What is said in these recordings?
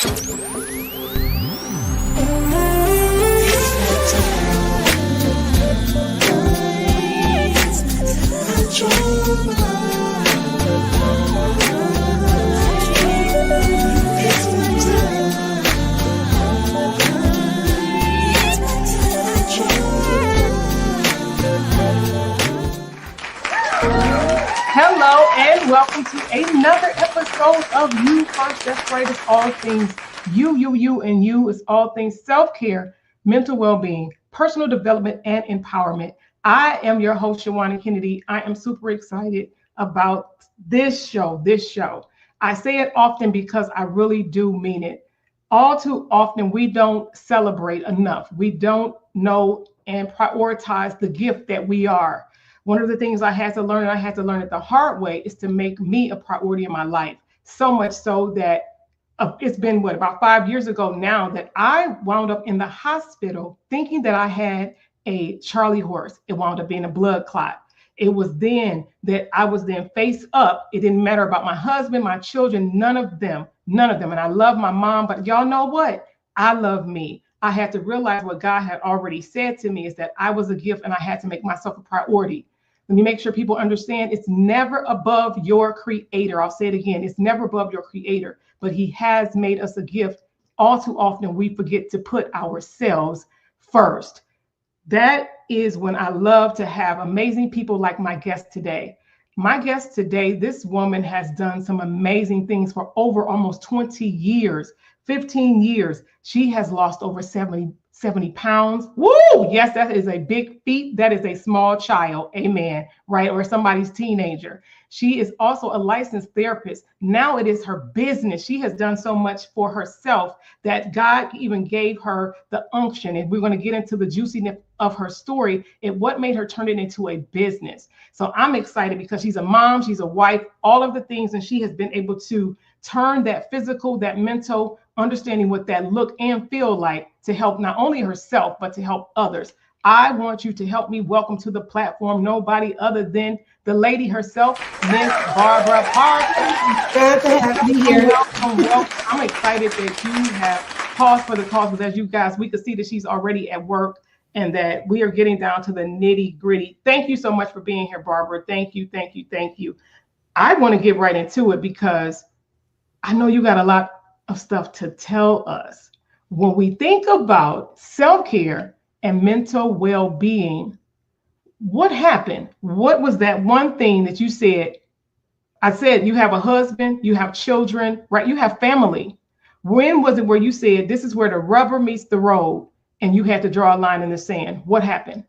Hello and welcome to another episode of You First. That's right, it's all things you, and you. It's all things self-care, mental well-being, personal development, and empowerment. I am your host, Shawanna Kennedy. I am super excited about this show. I say it often because I really do mean it. All too often, we don't celebrate enough. We don't know and prioritize the gift that we are. One of the things I had to learn it the hard way, is to make me a priority in my life. So much so that it's been about 5 years ago now that I wound up in the hospital thinking that I had a Charlie horse. It wound up being a blood clot. It was then that I was then face up. It didn't matter about my husband, my children, none of them. And I love my mom, but y'all know what? I love me. I had to realize what God had already said to me is that I was a gift and I had to make myself a priority. Let me make sure people understand it's never above your creator. I'll say it again. It's never above your creator, but he has made us a gift. All too often we forget to put ourselves first. That is when I love to have amazing people like my guest today. My guest today, this woman has done some amazing things for over almost 20 years, 15 years. She has lost over 70 pounds. Woo! Yes, that is a big feat. That is a small child. Amen. Right? Or somebody's teenager. She is also a licensed therapist. Now it is her business. She has done so much for herself that God even gave her the unction. And we're going to get into the juiciness of her story and what made her turn it into a business. So I'm excited because she's a mom, she's a wife, all of the things, and she has been able to turn that physical, that mental, understanding what that look and feel like to help not only herself, but to help others. I want you to help me welcome to the platform nobody other than the lady herself, Miss Barbara Parker. Glad to have you here. Welcome. I'm excited that you have paused for the cause, because as you guys, we could see that she's already at work and that we are getting down to the nitty gritty. Thank you so much for being here, Barbara. Thank you. I want to get right into it because I know you got a lot of stuff to tell us. When we think about self-care and mental well-being, what happened? What was that one thing that you said? I said you have a husband, you have children, right? You have family. When was it where you said this is where the rubber meets the road and you had to draw a line in the sand? What happened?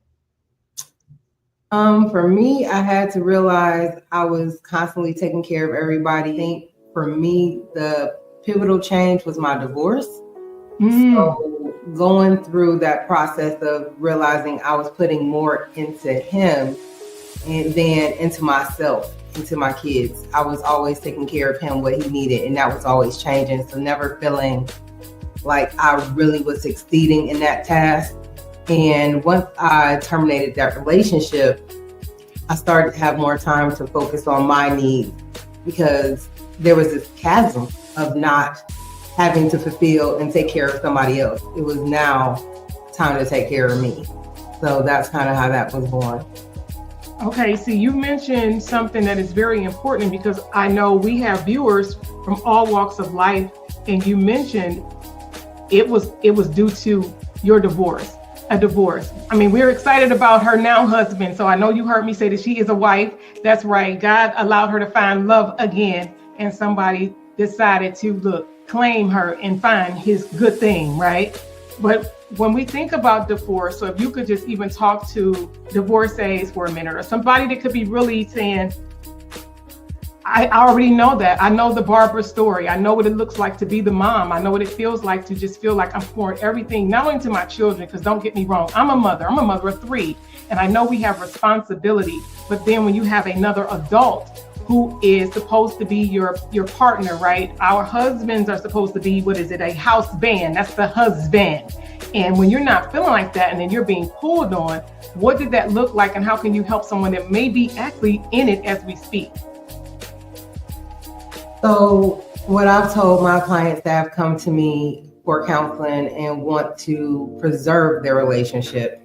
For me, I had to realize I was constantly taking care of everybody. I think for me, the pivotal change was my divorce. So going through that process of realizing I was putting more into him and then into myself, into my kids. I was always taking care of him, what he needed, and that was always changing. So never feeling like I really was succeeding in that task. And once I terminated that relationship, I started to have more time to focus on my needs because there was this chasm of not having to fulfill and take care of somebody else. It was now time to take care of me. So that's kind of how that was born. Okay, see, you mentioned something that is very important because I know we have viewers from all walks of life, and you mentioned it was due to your divorce, a divorce. I mean, we're excited about her now husband. So I know you heard me say that she is a wife. That's right. God allowed her to find love again, and somebody decided to claim her and find his good thing, right? But when we think about divorce, so if you could just even talk to divorcees for a minute, or somebody that could be really saying, I already know that. I know the Barbara story. I know what it looks like to be the mom. I know what it feels like to just feel like I'm pouring everything, not only to my children, because don't get me wrong, I'm a mother of 3, and I know we have responsibility. But then when you have another adult who is supposed to be your partner, right? Our husbands are supposed to be, a house band? That's the husband. And when you're not feeling like that, and then you're being pulled on, what did that look like? And how can you help someone that may be actually in it as we speak? So What I've told my clients that have come to me for counseling and want to preserve their relationship,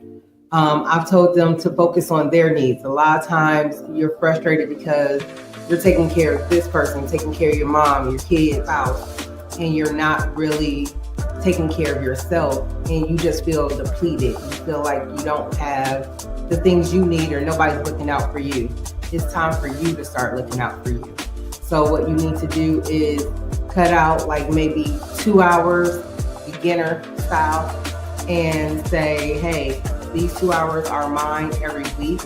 I've told them to focus on their needs. A lot of times you're frustrated because you're taking care of this person, taking care of your mom, your kids, house, and you're not really taking care of yourself, and you just feel depleted. You feel like you don't have the things you need or nobody's looking out for you. It's time for you to start looking out for you. So what you need to do is cut out like maybe 2 hours, beginner style, and say, hey, these 2 hours are mine every week,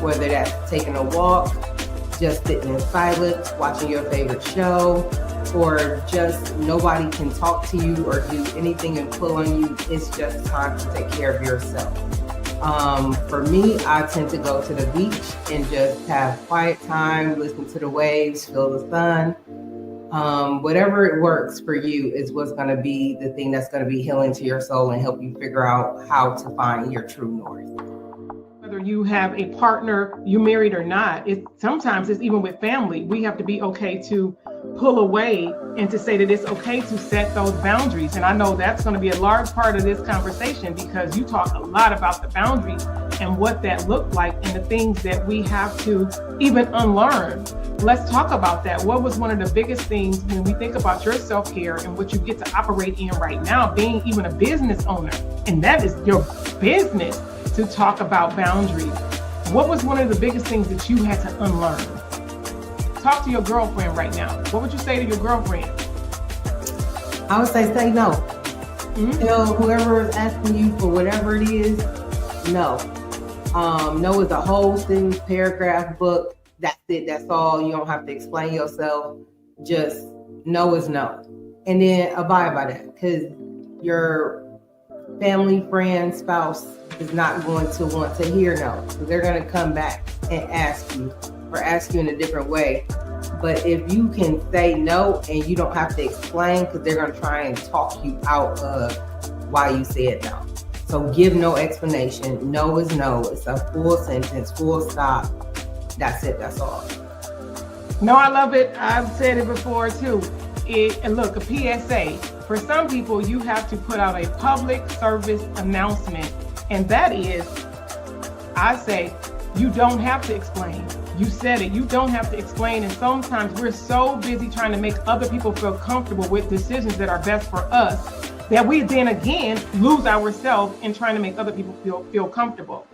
whether that's taking a walk, just sitting in silence, watching your favorite show, or just nobody can talk to you or do anything and pull on you. It's just time to take care of yourself. For me, I tend to go to the beach and just have quiet time, listen to the waves, feel the sun. Whatever it works for you is what's going to be the thing that's going to be healing to your soul and help you figure out how to find your true north. Whether you have a partner, you married or not, sometimes it's even with family. We have to be okay to pull away and to say that it's okay to set those boundaries. And I know that's going to be a large part of this conversation, because you talk a lot about the boundaries and what that looked like and the things that we have to even unlearn. Let's talk about that. What was one of the biggest things when we think about your self-care and what you get to operate in right now, being even a business owner, and that is your business, to talk about boundaries? What was one of the biggest things that you had to unlearn? Talk to your girlfriend right now. What would you say to your girlfriend? I would say no. Tell whoever is asking you for whatever it is, no. No is a whole thing, paragraph, book. That's it. That's all. You don't have to explain yourself. Just no is no. And then abide by that, because your family, friend, spouse is not going to want to hear no. So they're going to come back and ask you, or ask you in a different way. But if you can say no and you don't have to explain, because they're going to try and talk you out of why you said no. So give no explanation. No is no. It's a full sentence, full stop. That's it. That's all. No, I love it. I've said it before too. And look, a PSA. For some people, you have to put out a public service announcement. And that is, I say, you don't have to explain. You said it. You don't have to explain. And sometimes we're so busy trying to make other people feel comfortable with decisions that are best for us that we then again lose ourselves in trying to make other people feel comfortable.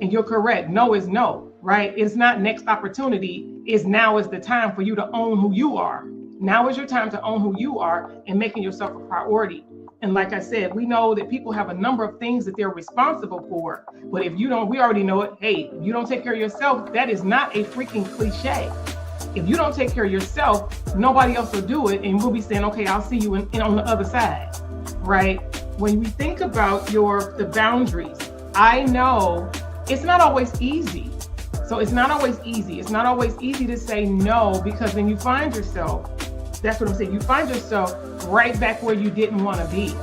And you're correct. No is no, right? It's not next opportunity. It's now is the time for you to own who you are. Now is your time to own who you are and making yourself a priority. And like I said, we know that people have a number of things that they're responsible for. But if you don't, we already know it. Hey, if you don't take care of yourself, that is not a freaking cliche. If you don't take care of yourself, nobody else will do it. And we'll be saying, okay, I'll see you in on the other side, right? When we think about the boundaries, I know it's not always easy. So it's not always easy. It's not always easy to say no, because then you find yourself, that's what I'm saying, you find yourself right back where you didn't want to be.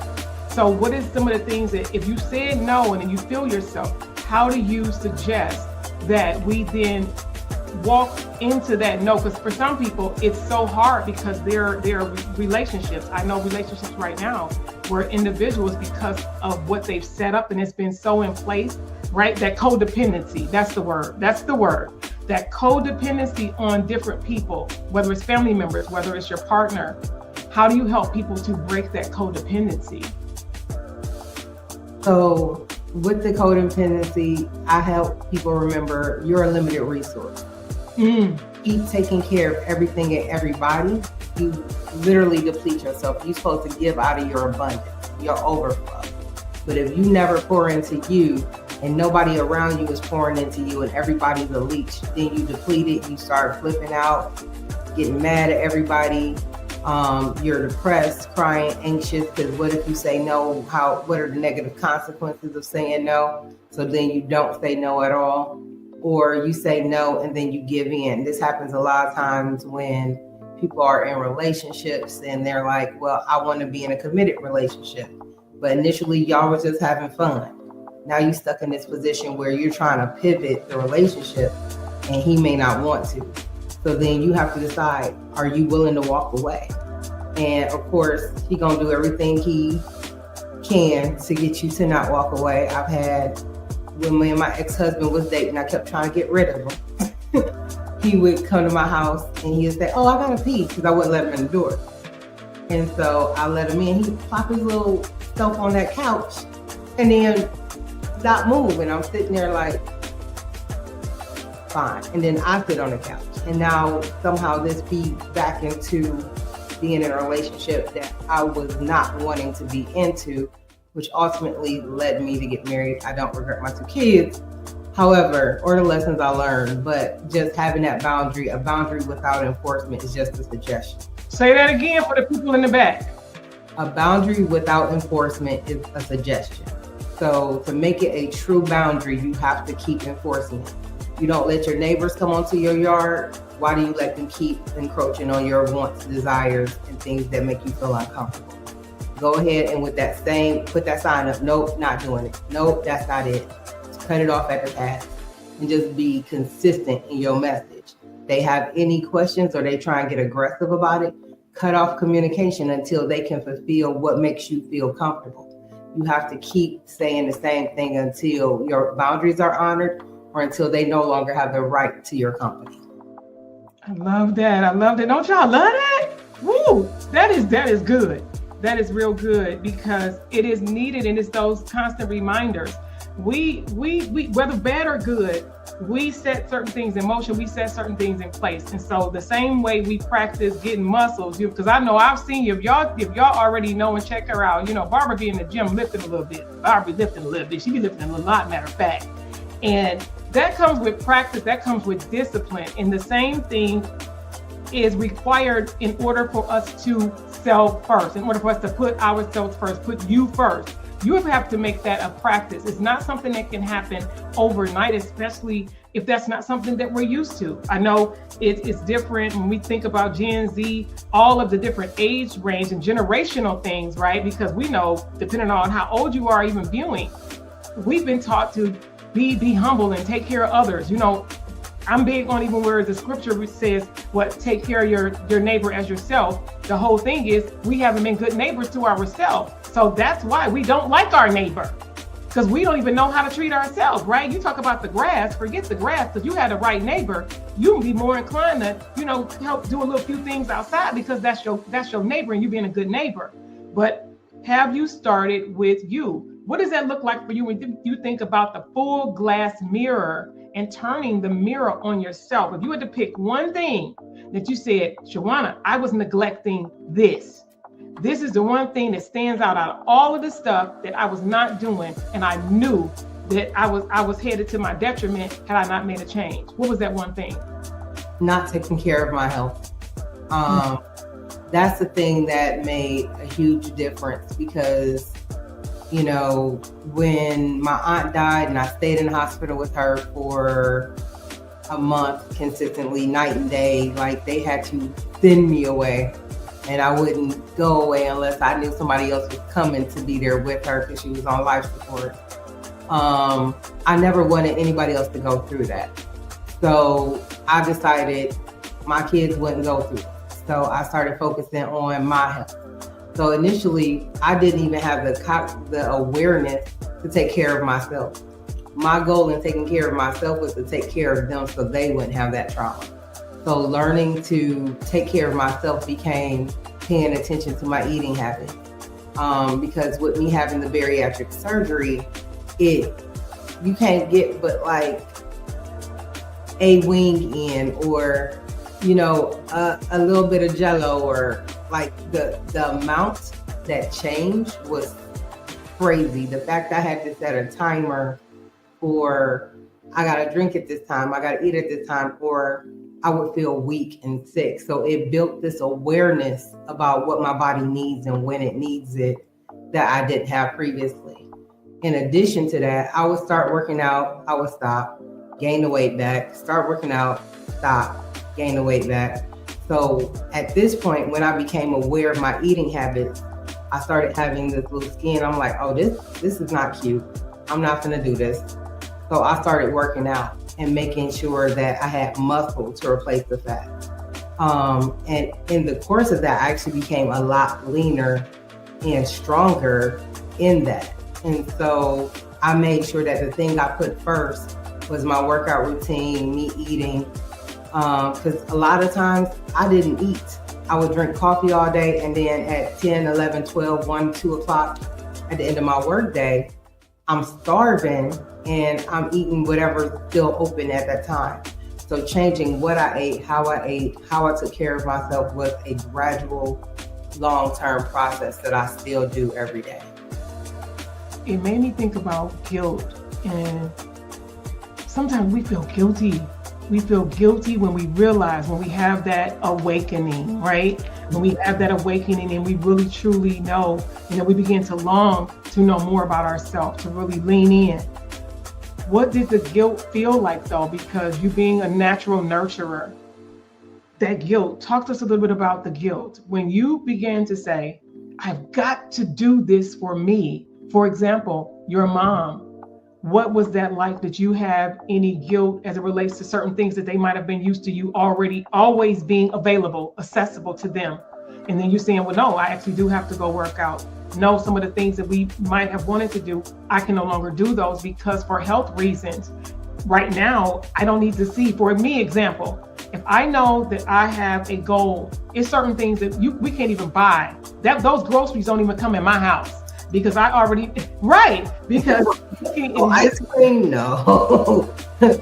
So what is some of the things that if you said no and then you feel yourself, how do you suggest that we then walk into that no? Because for some people, it's so hard because they're relationships. I know relationships right now where individuals, because of what they've set up and it's been so in place, right? That codependency, that's the word. That codependency on different people, whether it's family members, whether it's your partner. How do you help people to break that codependency? So with the codependency, I help people remember you're a limited resource. Keep taking care of everything and everybody. You literally deplete yourself. You're supposed to give out of your abundance, your overflow. But if you never pour into you and nobody around you is pouring into you and everybody's a leech, then you deplete it, you start flipping out, getting mad at everybody. You're depressed, crying, anxious, because what if you say no? What are the negative consequences of saying no? So then you don't say no at all, or you say no and then you give in. This happens a lot of times when people are in relationships and they're like, well, I want to be in a committed relationship. But initially y'all were just having fun. Now you're stuck in this position where you're trying to pivot the relationship and he may not want to. So then you have to decide, are you willing to walk away? And of course, he gonna do everything he can to get you to not walk away. I've had, when me and my ex-husband was dating, I kept trying to get rid of him. He would come to my house and he would say, "Oh, I gotta pee," because I wouldn't let him in the door. And so I let him in. He would plop his little stuff on that couch and then not move. And I'm sitting there like, fine. And then I sit on the couch. And now somehow this feeds back into being in a relationship that I was not wanting to be into, which ultimately led me to get married. I don't regret my 2 kids, however, or the lessons I learned, but just having that boundary, a boundary without enforcement, is just a suggestion. Say that again for the people in the back. A boundary without enforcement is a suggestion. So to make it a true boundary, you have to keep enforcing it. You don't let your neighbors come onto your yard. Why do you let them keep encroaching on your wants, desires, and things that make you feel uncomfortable? Go ahead and with that same, put that sign up. Nope, not doing it. Nope, that's not it. Just cut it off at the pass and just be consistent in your message. They have any questions or they try and get aggressive about it, cut off communication until they can fulfill what makes you feel comfortable. You have to keep saying the same thing until your boundaries are honored or until they no longer have the right to your company. I love that. I love that. Don't y'all love that? Woo! That is good. That is real good because it is needed, and it's those constant reminders. We whether bad or good, we set certain things in motion, we set certain things in place. And so the same way we practice getting muscles, because I know I've seen you, if y'all already know and check her out, Barbara be in the gym lifting a little bit. Barbara be lifting a little bit. She be lifting a lot, matter of fact. And that comes with practice, that comes with discipline. And the same thing is required in order for us to self first, in order for us to put ourselves first, put you first. You have to make that a practice. It's not something that can happen overnight, especially if that's not something that we're used to. I know it's different when we think about Gen Z, all of the different age range and generational things, right? Because we know, depending on how old you are even viewing, we've been taught to be humble and take care of others. I'm big on even where the scripture says, take care of your neighbor as yourself. The whole thing is we haven't been good neighbors to ourselves. So that's why we don't like our neighbor, because we don't even know how to treat ourselves, right? You talk about the grass, forget the grass, because you had the right neighbor, you can be more inclined to, help do a little few things outside because that's your neighbor and you being a good neighbor. But have you started with you? What does that look like for you when you think about the full glass mirror and turning the mirror on yourself? If you had to pick one thing that you said, Shawanna, I was neglecting this. This is the one thing that stands out of all of the stuff that I was not doing, and I knew that I was headed to my detriment had I not made a change. What was that one thing? Not taking care of my health. That's the thing that made a huge difference because when my aunt died and I stayed in the hospital with her for a month consistently, night and day, like they had to send me away and I wouldn't go away unless I knew somebody else was coming to be there with her because she was on life support. I never wanted anybody else to go through that. So I decided my kids wouldn't go through it. So I started focusing on my health. So initially, I didn't even have the awareness to take care of myself. My goal in taking care of myself was to take care of them so they wouldn't have that trauma. So learning to take care of myself became paying attention to my eating habits. Because with me having the bariatric surgery, you can't get but like a wing in or, a little bit of Jell-O or like the amount that changed was crazy. The fact I had to set a timer for I gotta drink at this time, I gotta eat at this time, or I would feel weak and sick. So it built this awareness about what my body needs and when it needs it that I didn't have previously. In addition to that, I would start working out, I would stop, gain the weight back, start working out, stop, gain the weight back. So at this point, when I became aware of my eating habits, I started having this little skin. I'm like, oh, this is not cute. I'm not gonna do this. So I started working out and making sure that I had muscle to replace the fat. And in the course of that, I actually became a lot leaner and stronger in that. And so I made sure that the thing I put first was my workout routine, me eating. Because a lot of times I didn't eat. I would drink coffee all day, and then at 10, 11, 12, 1, 2 o'clock at the end of my work day, I'm starving and I'm eating whatever's still open at that time. So changing what I ate, how I took care of myself was a gradual, long-term process that I still do every day. It made me think about guilt, and sometimes we feel guilty. We feel guilty when we realize, when we have that awakening, right? When we have that awakening and we really truly know, and then we begin to long to know more about ourselves, to really lean in. What did the guilt feel like though? Because you being a natural nurturer, that guilt, talk to us a little bit about the guilt. When you began to say, I've got to do this for me. For example, your mom, what was that like? Did you have any guilt as it relates to certain things that they might have been used to you already always being available, accessible to them? And then you're saying, well, no, I actually do have to go work out. No, some of the things that we might have wanted to do, I can no longer do those because for health reasons, right now, I don't need to see. For me, example, if I know that I have a goal, it's certain things that we can't even buy. Those groceries don't even come in my house. Because I already, right, because ice cream, no.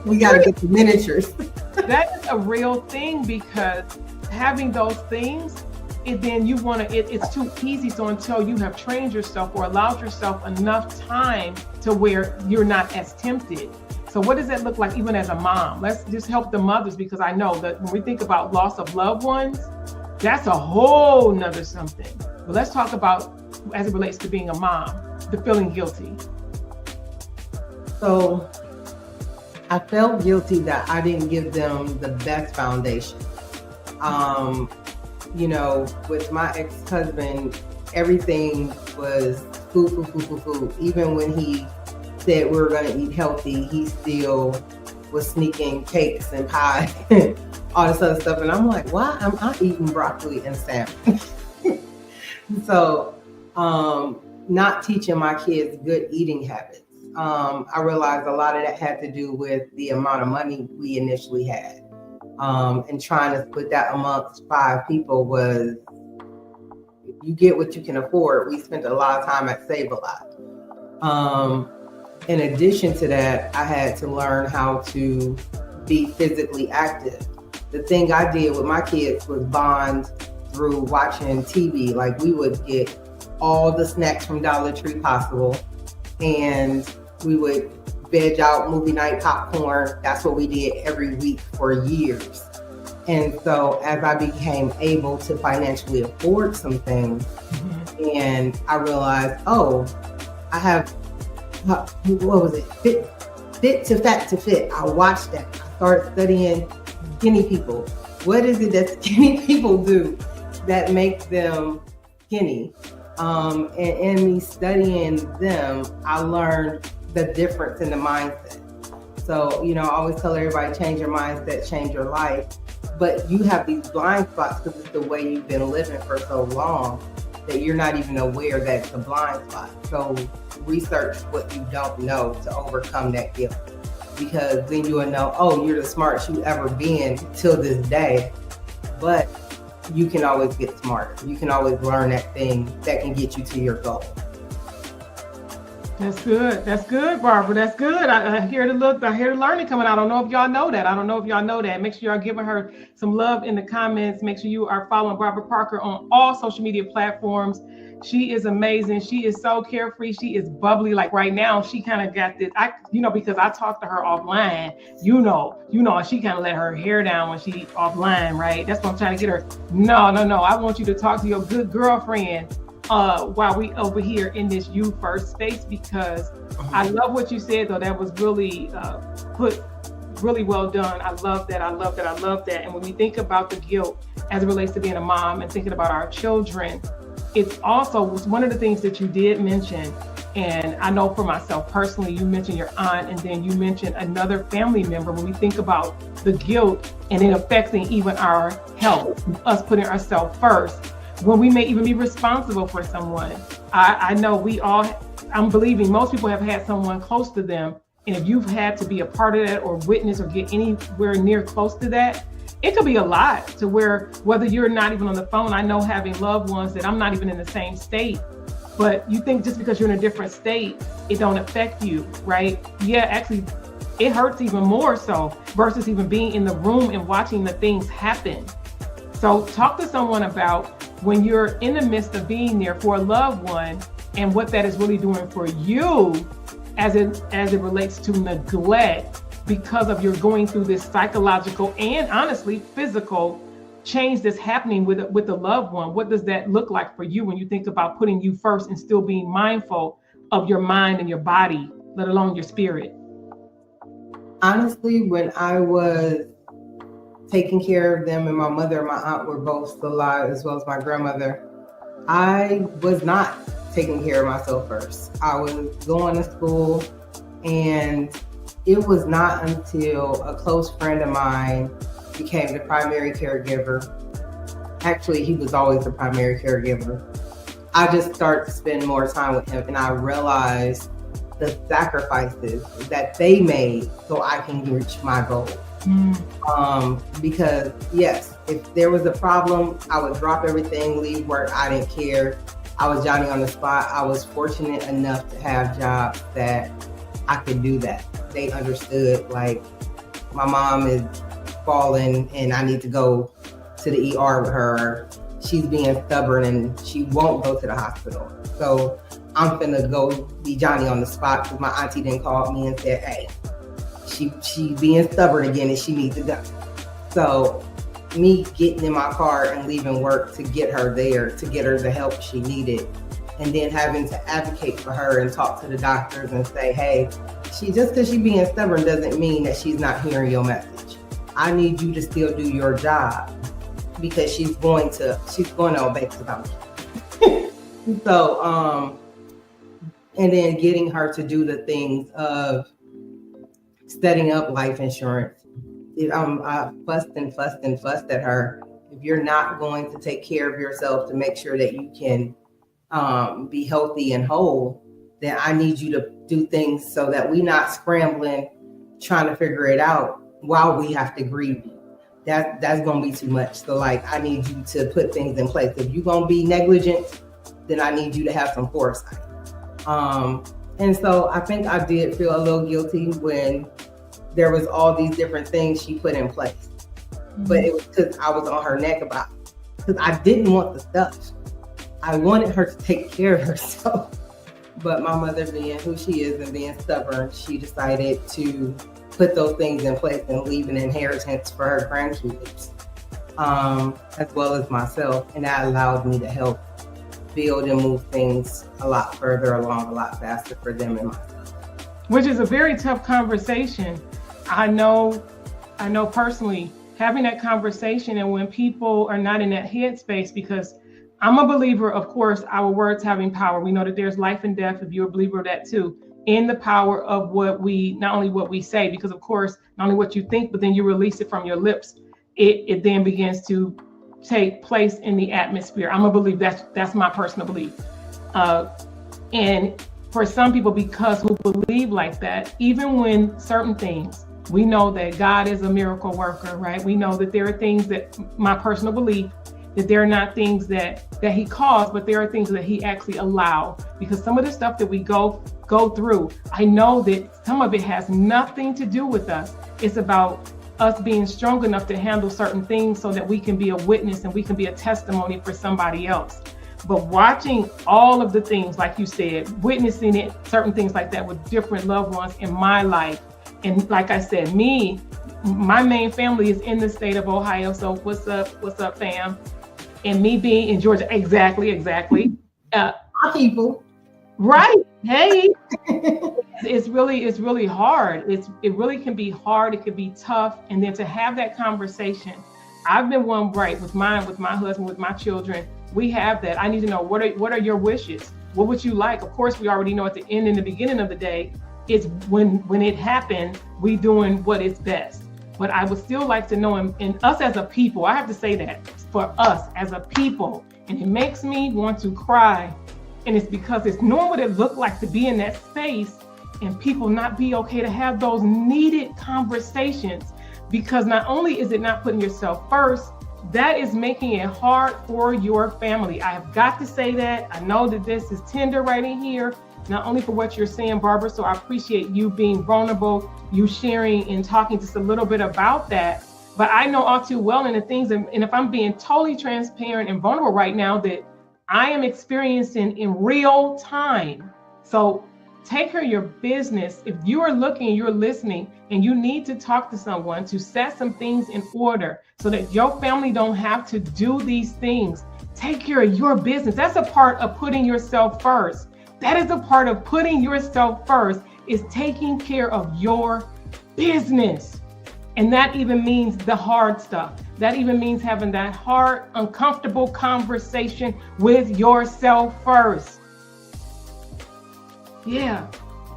We got to get the miniatures. That is a real thing, because having those things, then you want to, it's too easy. So until you have trained yourself or allowed yourself enough time to where you're not as tempted. So what does that look like even as a mom? Let's just help the mothers, because I know that when we think about loss of loved ones, that's a whole nother something. But let's talk about as it relates to being a mom, the feeling guilty. So I felt guilty that I didn't give them the best foundation. With my ex-husband, everything was food. Even when he said we were going to eat healthy, he still was sneaking cakes and pie and all this other stuff. And I'm like, why am I eating broccoli and salmon? So not teaching my kids good eating habits. I realized a lot of that had to do with the amount of money we initially had. And trying to put that amongst 5 people was, you get what you can afford. We spent a lot of time at Save a Lot. In addition to that, I had to learn how to be physically active. The thing I did with my kids was bond through watching TV. Like, we would get all the snacks from Dollar Tree possible, and we would veg out movie night popcorn. That's what we did every week for years. And so as I became able to financially afford some things, and I realized, I have, what was it? Fit to Fat to Fit. I watched that. I started studying skinny people. What is it that skinny people do that makes them skinny? And in me studying them, I learned the difference in the mindset. So, I always tell everybody, change your mindset, change your life. But you have these blind spots because it's the way you've been living for so long that you're not even aware that it's a blind spot. So research what you don't know to overcome that guilt. Because then you will know, you're the smartest you've ever been till this day. But you can always get smarter. You can always learn that thing that can get you to your goal. That's good. That's good, Barbara. That's good. I hear the look. I hear the learning coming out. I don't know if y'all know that. Make sure y'all giving her some love in the comments. Make sure you are following Barbara Parker on all social media platforms. She is amazing. She is so carefree. She is bubbly. Like right now, she kind of got this. Because I talked to her offline. She kind of let her hair down when she offline, right? That's what I'm trying to get her. No. I want you to talk to your good girlfriend while we over here in this You First space, because I love what you said, though. That was really put really well done. I love that. And when we think about the guilt as it relates to being a mom and thinking about our children, it's also one of the things that you did mention. And I know for myself personally, you mentioned your aunt, and then you mentioned another family member. When we think about the guilt and it affecting even our health, us putting ourselves first, when we may even be responsible for someone. I know I'm believing most people have had someone close to them. And if you've had to be a part of that or witness or get anywhere near close to that, it could be a lot to where whether you're not even on the phone, I know having loved ones that I'm not even in the same state, but you think just because you're in a different state, it don't affect you, right? Yeah, actually, it hurts even more so versus even being in the room and watching the things happen. So talk to someone about when you're in the midst of being there for a loved one and what that is really doing for you as it relates to neglect because of you're going through this psychological and honestly physical change that's happening with a loved one. What does that look like for you when you think about putting you first and still being mindful of your mind and your body, let alone your spirit? Honestly, when I was taking care of them and my mother and my aunt were both still alive, as well as my grandmother, I was not taking care of myself first. I was going to school, and it was not until a close friend of mine became the primary caregiver. Actually, he was always the primary caregiver. I just started to spend more time with him, and I realized the sacrifices that they made so I can reach my goal. Because yes, if there was a problem, I would drop everything, leave work. I didn't care. I was Johnny on the spot. I was fortunate enough to have jobs that I could do that. They understood, like, my mom is falling and I need to go to the ER with her. She's being stubborn and she won't go to the hospital. So I'm finna go be Johnny on the spot because my auntie then called me and said, hey, she being stubborn again and she needs to go. So me getting in my car and leaving work to get her there, to get her the help she needed, and then having to advocate for her and talk to the doctors and say, hey, just because she's being stubborn doesn't mean that she's not hearing your message. I need you to still do your job because she's going to obey something. So, and then getting her to do the things of setting up life insurance. I fussed at her. If you're not going to take care of yourself to make sure that you can be healthy and whole, then I need you to do things so that we're not scrambling, trying to figure it out while we have to grieve you. That's going to be too much. So like, I need you to put things in place. If you're going to be negligent, then I need you to have some foresight. And so I think I did feel a little guilty when there was all these different things she put in place. But it was because I was on her neck about it. Because I didn't want the stuff. I wanted her to take care of herself. But my mother, being who she is and being stubborn, she decided to put those things in place and leave an inheritance for her grandkids, as well as myself. And that allowed me to help build and move things a lot further along, a lot faster for them and myself. Which is a very tough conversation. I know personally, having that conversation, and when people are not in that headspace, because I'm a believer, of course, our words having power. We know that there's life and death, if you're a believer of that too, in the power of not only what we say, because of course, not only what you think, but then you release it from your lips. It then begins to take place in the atmosphere. I'm a believer, that's my personal belief. And for some people, because who believe like that, even when certain things, we know that God is a miracle worker, right? We know that there are things that, my personal belief, that there are not things that he caused, but there are things that he actually allowed. Because some of the stuff that we go through, I know that some of it has nothing to do with us. It's about us being strong enough to handle certain things so that we can be a witness and we can be a testimony for somebody else. But watching all of the things, like you said, witnessing it, certain things like that with different loved ones in my life. And like I said, my main family is in the state of Ohio. So what's up, fam? And me being in Georgia, exactly. Our people. Right. Hey, it's really hard. It really can be hard. It can be tough. And then to have that conversation, I've been one right with my husband, with my children. We have that. I need to know what are your wishes? What would you like? Of course, we already know at the end and the beginning of the day, it's when it happened, we doing what is best. But I would still like to know, and us as a people, I have to say that for us as a people, and it makes me want to cry. And it's because it's knowing what it looked like to be in that space and people not be okay to have those needed conversations. Because not only is it not putting yourself first, that is making it hard for your family. I have got to say that. I know that this is tender right in here, not only for what you're saying, Barbara, so I appreciate you being vulnerable, you sharing and talking just a little bit about that. But I know all too well in the things, and if I'm being totally transparent and vulnerable right now, that I am experiencing in real time. So take care of your business. If you are looking, you're listening, and you need to talk to someone to set some things in order so that your family don't have to do these things. Take care of your business. That's a part of putting yourself first. That is a part of putting yourself first, is taking care of your business. And that even means the hard stuff. That even means having that hard, uncomfortable conversation with yourself first. Yeah.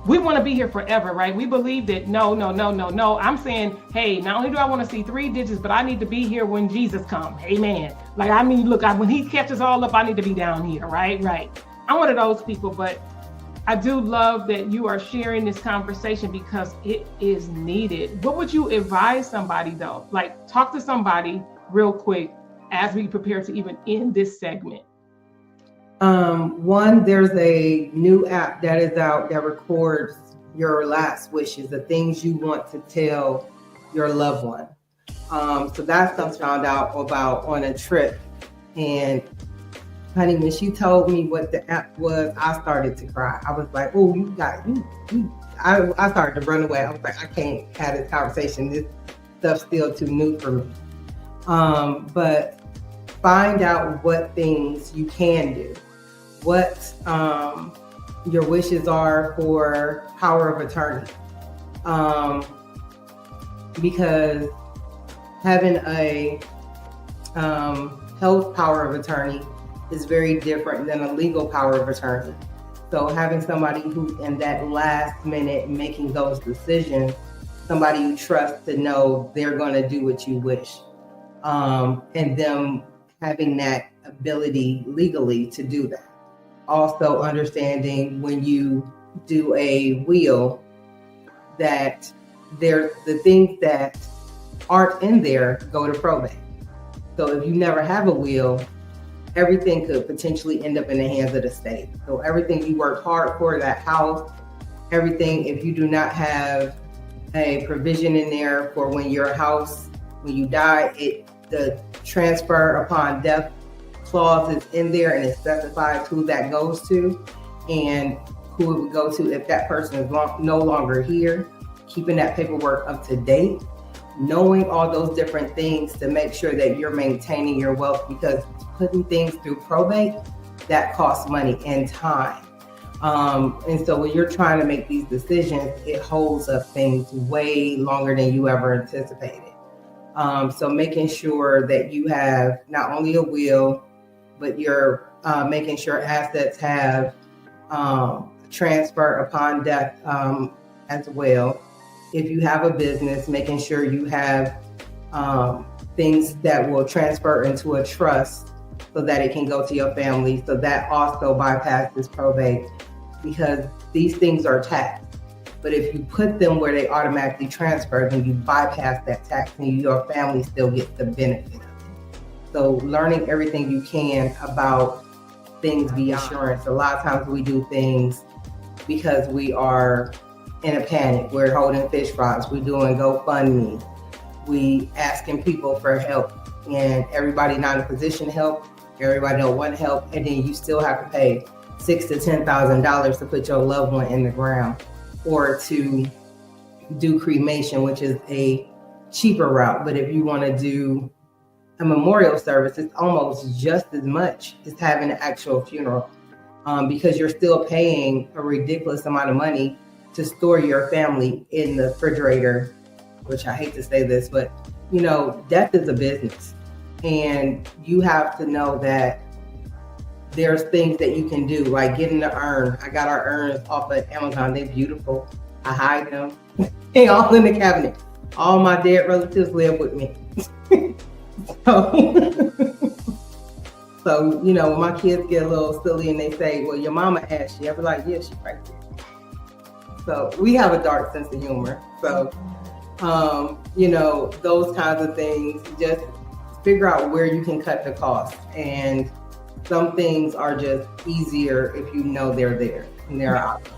We want to be here forever, right? We believe that no. I'm saying, hey, not only do I want to see 3 digits, but I need to be here when Jesus comes. Amen. Like, I mean, look, when he catches all up, I need to be down here, right? Right. I'm one of those people, but I do love that you are sharing this conversation because it is needed. What would you advise somebody though? Like, talk to somebody real quick as we prepare to even end this segment. One, there's a new app that is out that records your last wishes, the things you want to tell your loved one. So that's something I found out about on a trip. And honey, when she told me what the app was, I started to cry. I was like, oh, I started to run away. I was like, I can't have this conversation. This stuff's still too new for me. But find out what things you can do, what your wishes are for power of attorney. Because having a health power of attorney is very different than a legal power of attorney. So having somebody who's in that last minute making those decisions, somebody you trust to know they're going to do what you wish, and them having that ability legally to do that. Also understanding when you do a will that there's the things that aren't in there go to probate. So if you never have a will, everything could potentially end up in the hands of the state. So everything you worked hard for, that house, everything, if you do not have a provision in there for when your house, when you die, the transfer upon death clause is in there, and it specifies who that goes to and who it would go to if that person is no longer here. Keeping that paperwork up to date, knowing all those different things to make sure that you're maintaining your wealth, because putting things through probate, that costs money and time. And so when you're trying to make these decisions, it holds up things way longer than you ever anticipated. So making sure that you have not only a will, but you're making sure assets have transfer upon death as well. If you have a business, making sure you have things that will transfer into a trust so that it can go to your family. So that also bypasses probate, because these things are taxed. But if you put them where they automatically transfer, then you bypass that tax and your family still gets the benefit of it. So learning everything you can about things beyond insurance. A lot of times we do things because we are in a panic. We're holding fish fries. We're doing GoFundMe. We asking people for help, and everybody not in a position to help. Everybody don't want help, and then you still have to pay $6,000 to $10,000 to put your loved one in the ground, or to do cremation, which is a cheaper route. But if you want to do a memorial service, it's almost just as much as having an actual funeral, because you're still paying a ridiculous amount of money to store your family in the refrigerator, which I hate to say this, but death is a business, and you have to know that there's things that you can do, like getting the urn. I got our urns off of Amazon. They're beautiful. I hide them. They all in the cabinet. all my dead relatives live with me. so, so, you know, when my kids get a little silly and they say, well, your mama asked you, I be like, yeah, she's right there. So we have a dark sense of humor. So, you know, those kinds of things, just figure out where you can cut the cost. And some things are just easier if you know they're there and they're out.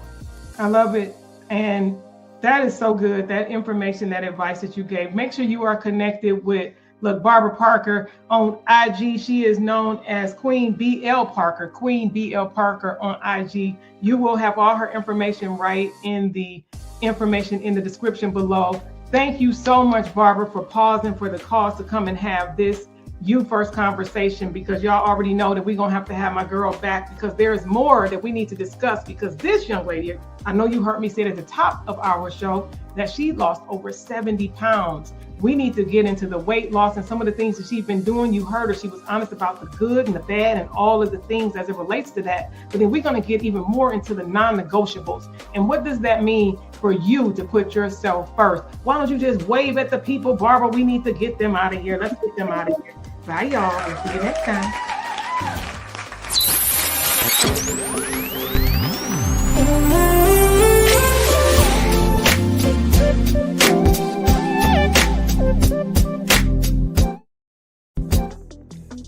I love it. And that is so good. That information, that advice that you gave. Make sure you are connected with, look, Barbara Parker on IG. She is known as Queen BL Parker, Queen BL Parker on IG. You will have all her information right in the information in the description below. Thank you so much, Barbara, for pausing for the cause to come and have this You First conversation, because y'all already know that we're going to have my girl back, because there is more that we need to discuss, because this young lady, I know you heard me say it at the top of our show that she lost over 70 pounds. We need to get into the weight loss and some of the things that she's been doing. You heard her, she was honest about the good and the bad and all of the things as it relates to that. But then we're going to get even more into the non-negotiables. And what does that mean for you to put yourself first? Why don't you just wave at the people, Barbara? We need to get them out of here. Let's get them out of here. Bye, y'all. And see you next time.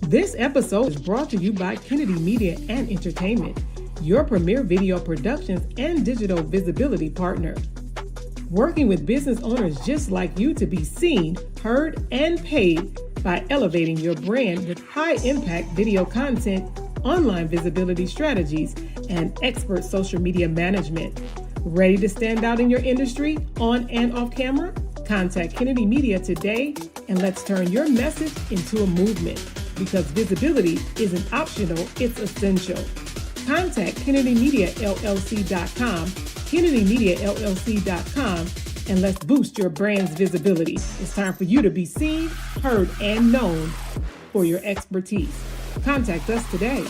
This episode is brought to you by Kennedy Media and Entertainment, your premier video productions and digital visibility partner. Working with business owners just like you to be seen, heard, and paid by elevating your brand with high-impact video content, online visibility strategies, and expert social media management. Ready to stand out in your industry, on and off camera? Contact Kennedy Media today, and let's turn your message into a movement. Because visibility isn't optional, it's essential. Contact KennedyMediaLLC.com, KennedyMediaLLC.com, and let's boost your brand's visibility. It's time for you to be seen, heard, and known for your expertise. Contact us today.